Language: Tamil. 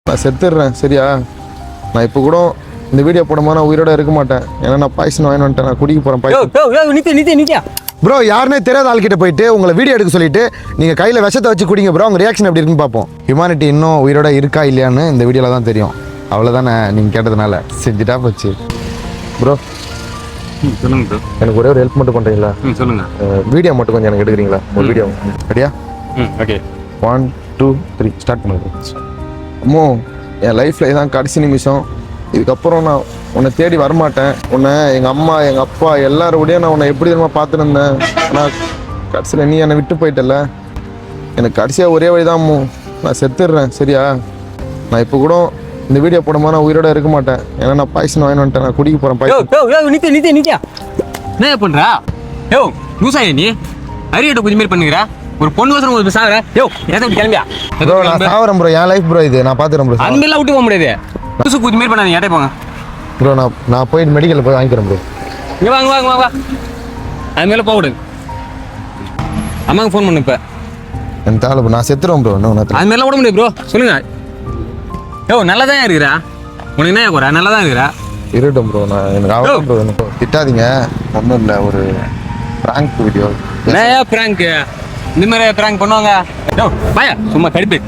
நான் செத்துடுறேன் சரியா? நான் இப்போ கூட இந்த வீடியோ போடும்போது நான் உயிரோட இருக்க மாட்டேன். ஏன்னா நான் பாய்சன் வாங்கி வந்துட்டேன். நான் குடிக்க போகிறேன். நித்யா ப்ரோ யாருன்னே தெரியாத ஆள்கிட்ட போயிட்டு உங்களை வீடியோ எடுக்க சொல்லிட்டு நீங்கள் கையில் விஷத்தை வச்சு குடிங்க ப்ரோ. உங்கள் ரியாக்ஷன் எப்படி இருக்குன்னு பார்ப்போம். ஹியூமானிட்டி இன்னும் உயிரோட இருக்கா இல்லையான்னு இந்த வீடியோவில் தான் தெரியும். அவ்வளோதானே நீங்கள் கேட்டதுனால செஞ்சுட்டா போச்சு. ப்ரோ சொல்லுங்க ப்ரோ. எனக்கு ஒரே ஒரு ஹெல்ப் மட்டும் பண்ணுறீங்களா? சொல்லுங்க. வீடியோ மட்டும் கொஞ்சம் எனக்கு எடுக்கிறீங்களா? ஒரு வீடியோ ரெடியா? ஓகே 1 2 3 ஸ்டார்ட் பண்ணுங்க. அம்மோ என் லைஃப்பில் இதான் கடைசி நிமிஷம். இதுக்கப்புறம் நான் உன்னை தேடி வரமாட்டேன். உன்னை எங்கள் அம்மா எங்கள் அப்பா எல்லாரோடையும் நான் உன்னை எப்படி தெரியுமா பார்த்துட்டு இருந்தேன். ஆனால் கடைசியில் நீ என்னை விட்டு போயிட்டல. எனக்கு கடைசியாக ஒரே வழி தான் அம்மோ. நான் செத்துடுறேன் சரியா? நான் இப்போ கூட இந்த வீடியோ போடும்போது நான் உயிரோட இருக்க மாட்டேன். ஏன்னா நான் பாய்சன் வாங்கி வந்துட்டேன். நான் குடிக்க போகிறேன். நித்யா என்ன பண்றா? யோ லூசாயா நீ? அரியட்ட கொஞ்சம் மாதிரி பண்ணுகிறா. ஒரு பொண்ணு வசனம் ஒரு சாவற. யோ ஏதோ கிளம்பியா? ப்ரோ நான் சாவறேன் ப்ரோ. என் லைஃப் ப்ரோ இது. நான் பார்த்துறேன் ப்ரோ. அந்த மாதிரிலாம் விட்டு போக முடியாது. லூசு கொஞ்சம் மாதிரி பண்ணாதீங்க. ஏட்டே போங்க ப்ரோ. நான் போய் மெடிக்கலில் போய் வாங்கிக்கிறேன் ப்ரோ. இங்கே வாங்க அது மேலே போகக்கூடாது. அம்மாவுக்கு ஃபோன் பண்ணு இப்போ. என் தாள் ப்ரோ. நான் செத்துறேன் ப்ரோ. இன்னும் அது மாதிரிலாம் விட முடியாது ப்ரோ. சொல்லுங்க. யோ நல்லா தான் இருக்கிறா. உனக்கு என்ன குறை? நல்லா தான் இருக்கிறா. இருக்கட்டும் ப்ரோ. நான் எனக்கு ஆகும் ப்ரோ. எனக்கு திட்டாதீங்க. ஒன்றும் இல்லை. ஒரு ப்ராங்க் வீடியோ. என்ன ப்ராங்க்? இந்த மாதிரி ப்ராங்க் பண்ணுவாங்க? யோ பாயா சும்மா கடுப்பு.